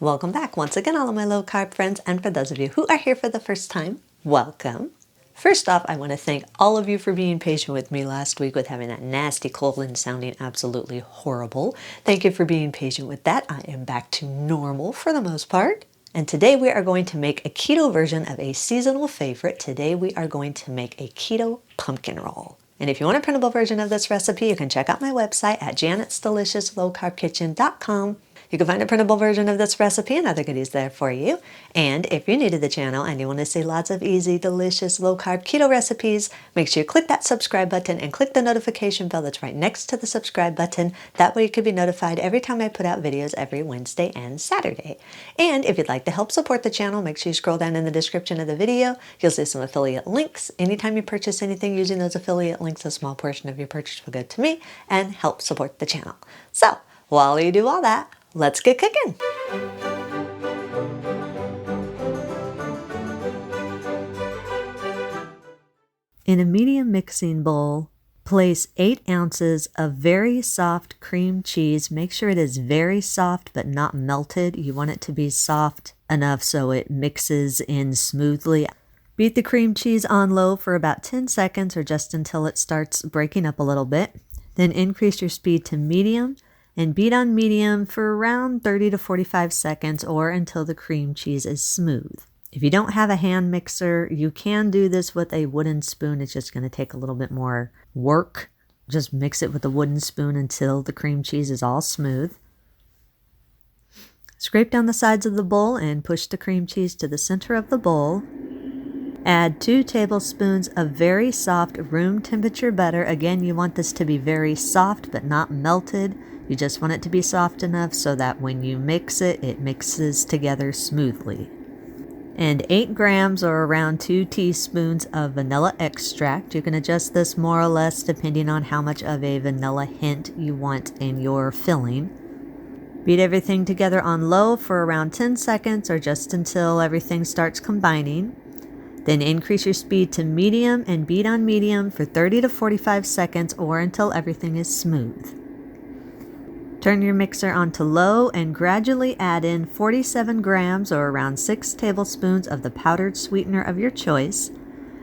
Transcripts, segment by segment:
Welcome back once again, all of my low carb friends, and for those of you who are here for the first time, welcome. First off, I want to thank all of you for being patient with me last week with having that nasty cold and sounding absolutely horrible. Thank you for being patient with that. I am back to normal for the most part. And today we are going to make a keto version of a seasonal favorite. Today we are going to make a keto pumpkin roll. And if you want a printable version of this recipe, you can check out my website at janet'sdeliciouslowcarbkitchen.com. You can find a printable version of this recipe and other goodies there for you. And if you're new to the channel and you want to see lots of easy, delicious, low-carb keto recipes, make sure you click that subscribe button and click the notification bell that's right next to the subscribe button. That way you can be notified every time I put out videos every Wednesday and Saturday. And if you'd like to help support the channel, make sure you scroll down in the description of the video. You'll see some affiliate links. Anytime you purchase anything using those affiliate links, a small portion of your purchase will go to me and help support the channel. So, while you do all that, let's get cooking. In a medium mixing bowl, place 8 ounces of very soft cream cheese. Make sure it is very soft but not melted. You want it to be soft enough so it mixes in smoothly. Beat the cream cheese on low for about 10 seconds or just until it starts breaking up a little bit. Then increase your speed to medium and beat on medium for around 30 to 45 seconds or until the cream cheese is smooth. If you don't have a hand mixer, you can do this with a wooden spoon. It's just going to take a little bit more work. Just mix it with a wooden spoon until the cream cheese is all smooth. Scrape down the sides of the bowl and push the cream cheese to the center of the bowl. Add 2 tablespoons of very soft room temperature butter. Again, you want this to be very soft but not melted. You just want it to be soft enough so that when you mix it, it mixes together smoothly. And 8 grams or around 2 teaspoons of vanilla extract. You can adjust this more or less depending on how much of a vanilla hint you want in your filling. Beat everything together on low for around 10 seconds or just until everything starts combining. Then increase your speed to medium and beat on medium for 30 to 45 seconds or until everything is smooth. Turn your mixer onto low and gradually add in 47 grams or around 6 tablespoons of the powdered sweetener of your choice.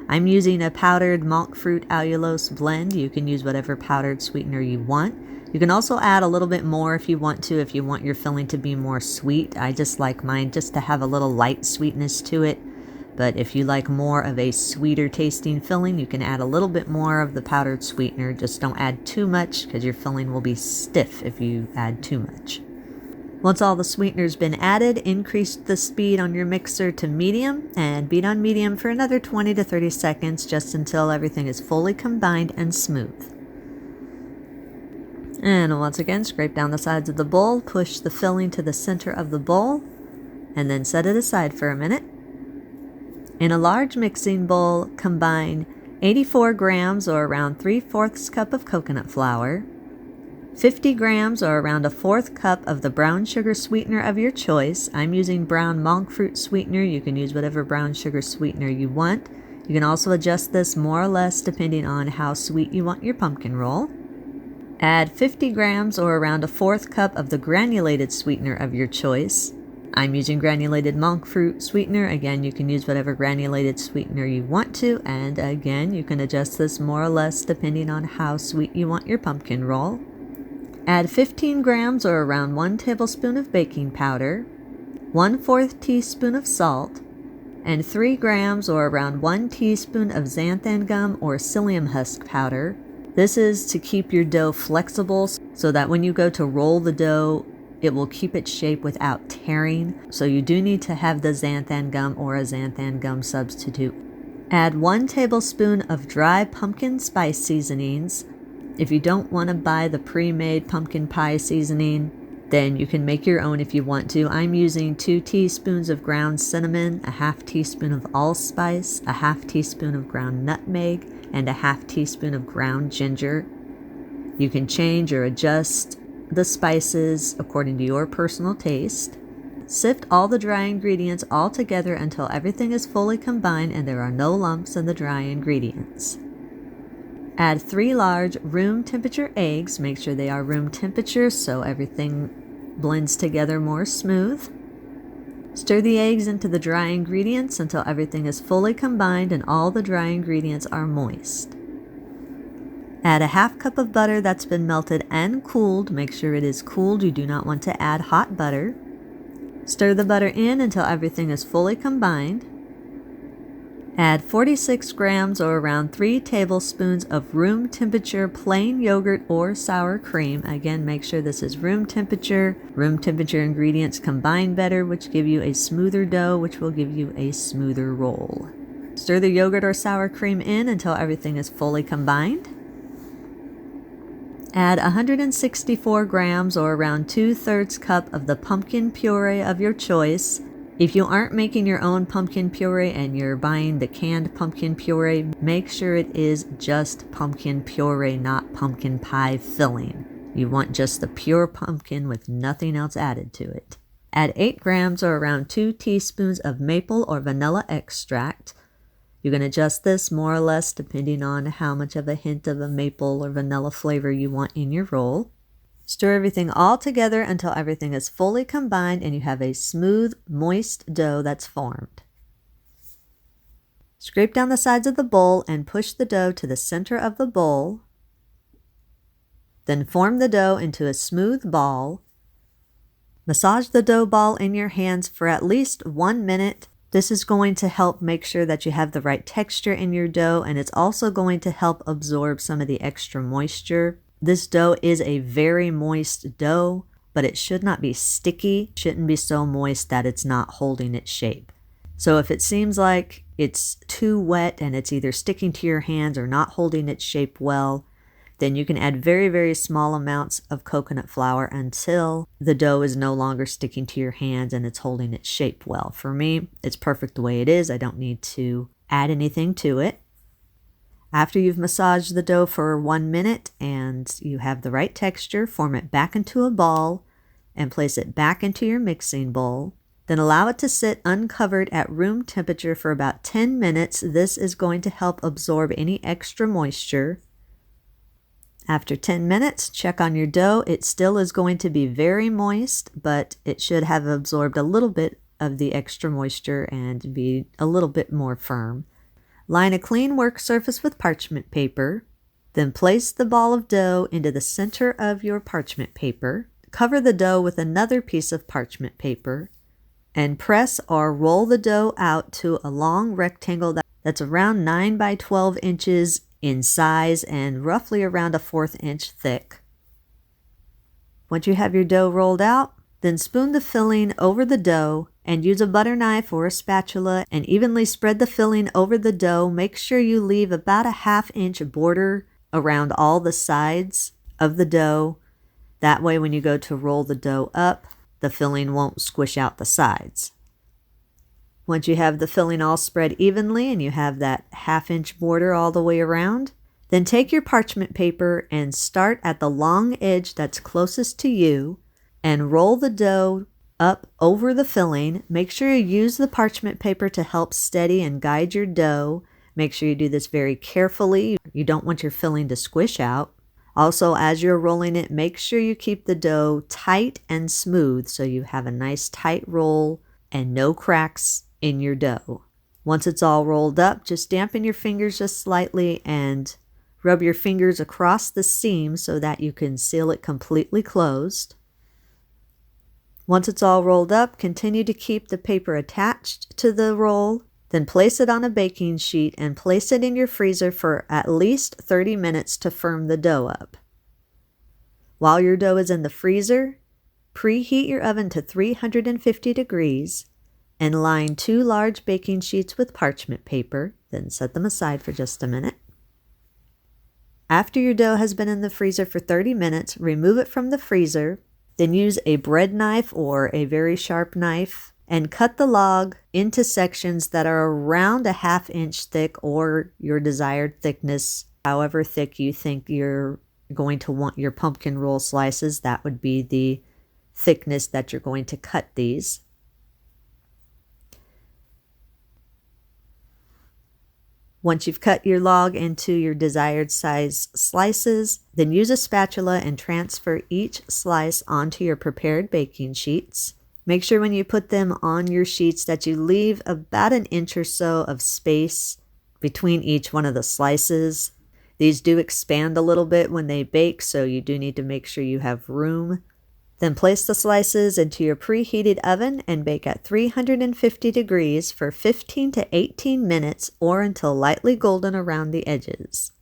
I'm using a powdered monk fruit allulose blend. You can use whatever powdered sweetener you want. You can also add a little bit more if you want your filling to be more sweet. I just like mine just to have a little light sweetness to it. But if you like more of a sweeter tasting filling, you can add a little bit more of the powdered sweetener. Just don't add too much because your filling will be stiff if you add too much. Once all the sweetener's been added, increase the speed on your mixer to medium and beat on medium for another 20 to 30 seconds just until everything is fully combined and smooth. And once again, scrape down the sides of the bowl, push the filling to the center of the bowl, and then set it aside for a minute. In a large mixing bowl, combine 84 grams or around 3/4 cup of coconut flour, 50 grams or around a 1/4 cup of the brown sugar sweetener of your choice. I'm using brown monk fruit sweetener. You can use whatever brown sugar sweetener you want. You can also adjust this more or less depending on how sweet you want your pumpkin roll. Add 50 grams or around a 1/4 cup of the granulated sweetener of your choice. I'm using granulated monk fruit sweetener. Again, you can use whatever granulated sweetener you want to, and again, you can adjust this more or less depending on how sweet you want your pumpkin roll. Add 15 grams or around 1 tablespoon of baking powder, 1/4 teaspoon of salt, and 3 grams or around 1 teaspoon of xanthan gum or psyllium husk powder. This is to keep your dough flexible so that when you go to roll the dough, it will keep its shape without tearing, so you do need to have the xanthan gum or a xanthan gum substitute. Add 1 tablespoon of dry pumpkin spice seasonings. If you don't want to buy the pre-made pumpkin pie seasoning, then you can make your own if you want to. I'm using 2 teaspoons of ground cinnamon, a 1/2 teaspoon of allspice, a 1/2 teaspoon of ground nutmeg, and a 1/2 teaspoon of ground ginger. You can change or adjust the spices according to your personal taste. Sift all the dry ingredients all together until everything is fully combined and there are no lumps in the dry ingredients. Add 3 large room temperature eggs. Make sure they are room temperature so everything blends together more smooth. Stir the eggs into the dry ingredients until everything is fully combined and all the dry ingredients are moist. Add a half cup of butter that's been melted and cooled. Make sure it is cooled. You do not want to add hot butter. Stir the butter in until everything is fully combined. Add 46 grams or around 3 tablespoons of room temperature plain yogurt or sour cream. Again, make sure this is room temperature. Room temperature ingredients combine better, which give you a smoother dough, which will give you a smoother roll. Stir the yogurt or sour cream in until everything is fully combined. Add 164 grams or around 2/3 cup of the pumpkin puree of your choice. If you aren't making your own pumpkin puree and you're buying the canned pumpkin puree, make sure it is just pumpkin puree, not pumpkin pie filling. You want just the pure pumpkin with nothing else added to it. Add 8 grams or around 2 teaspoons of maple or vanilla extract. You can adjust this more or less depending on how much of a hint of a maple or vanilla flavor you want in your roll. Stir everything all together until everything is fully combined and you have a smooth, moist dough that's formed. Scrape down the sides of the bowl and push the dough to the center of the bowl. Then form the dough into a smooth ball. Massage the dough ball in your hands for at least 1 minute. This is going to help make sure that you have the right texture in your dough, and it's also going to help absorb some of the extra moisture. This dough is a very moist dough, but it should not be sticky. It shouldn't be so moist that it's not holding its shape. So if it seems like it's too wet and it's either sticking to your hands or not holding its shape well, then you can add very, very small amounts of coconut flour until the dough is no longer sticking to your hands and it's holding its shape well. For me, it's perfect the way it is. I don't need to add anything to it. After you've massaged the dough for 1 minute and you have the right texture, form it back into a ball and place it back into your mixing bowl. Then allow it to sit uncovered at room temperature for about 10 minutes. This is going to help absorb any extra moisture. After 10 minutes, check on your dough. It still is going to be very moist, but it should have absorbed a little bit of the extra moisture and be a little bit more firm. Line a clean work surface with parchment paper. Then place the ball of dough into the center of your parchment paper. Cover the dough with another piece of parchment paper and press or roll the dough out to a long rectangle that's around 9 by 12 inches in size and roughly around a 1/4 inch thick. Once you have your dough rolled out, then spoon the filling over the dough and use a butter knife or a spatula and evenly spread the filling over the dough. Make sure you leave about a 1/2 inch border around all the sides of the dough. That way when you go to roll the dough up, the filling won't squish out the sides. Once you have the filling all spread evenly and you have that 1/2 inch border all the way around, then take your parchment paper and start at the long edge that's closest to you and roll the dough up over the filling. Make sure you use the parchment paper to help steady and guide your dough. Make sure you do this very carefully. You don't want your filling to squish out. Also, as you're rolling it, make sure you keep the dough tight and smooth so you have a nice tight roll and no cracks in your dough. Once it's all rolled up, just dampen your fingers just slightly and rub your fingers across the seam so that you can seal it completely closed. Once it's all rolled up, continue to keep the paper attached to the roll. Then place it on a baking sheet and place it in your freezer for at least 30 minutes to firm the dough up. While your dough is in the freezer, preheat your oven to 350 degrees and line 2 large baking sheets with parchment paper. Then set them aside for just a minute. After your dough has been in the freezer for 30 minutes, remove it from the freezer. Then use a bread knife or a very sharp knife and cut the log into sections that are around a 1/2 inch thick or your desired thickness. However thick you think you're going to want your pumpkin roll slices, that would be the thickness that you're going to cut these. Once you've cut your log into your desired size slices, then use a spatula and transfer each slice onto your prepared baking sheets. Make sure when you put them on your sheets that you leave about an inch or so of space between each one of the slices. These do expand a little bit when they bake, so you do need to make sure you have room. Then place the slices into your preheated oven and bake at 350 degrees for 15 to 18 minutes or until lightly golden around the edges.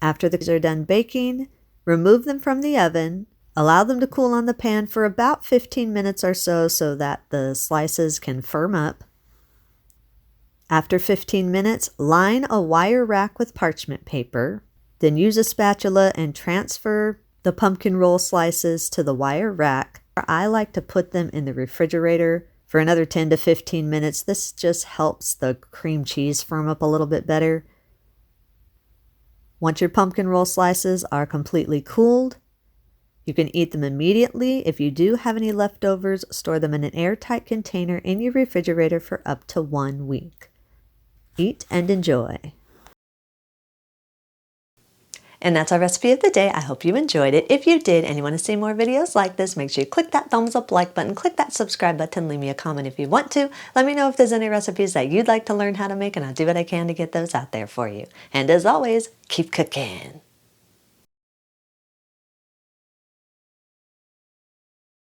After these are done baking, remove them from the oven. Allow them to cool on the pan for about 15 minutes or so that the slices can firm up. After 15 minutes, line a wire rack with parchment paper. Then use a spatula and transfer the pumpkin roll slices to the wire rack. I like to put them in the refrigerator for another 10 to 15 minutes. This just helps the cream cheese firm up a little bit better. Once your pumpkin roll slices are completely cooled, you can eat them immediately. If you do have any leftovers, store them in an airtight container in your refrigerator for up to 1 week. Eat and enjoy. And that's our recipe of the day. I hope you enjoyed it. If you did and you want to see more videos like this, make sure you click that thumbs up like button, click that subscribe button, leave me a comment if you want to. Let me know if there's any recipes that you'd like to learn how to make, and I'll do what I can to get those out there for you. And as always, keep cooking.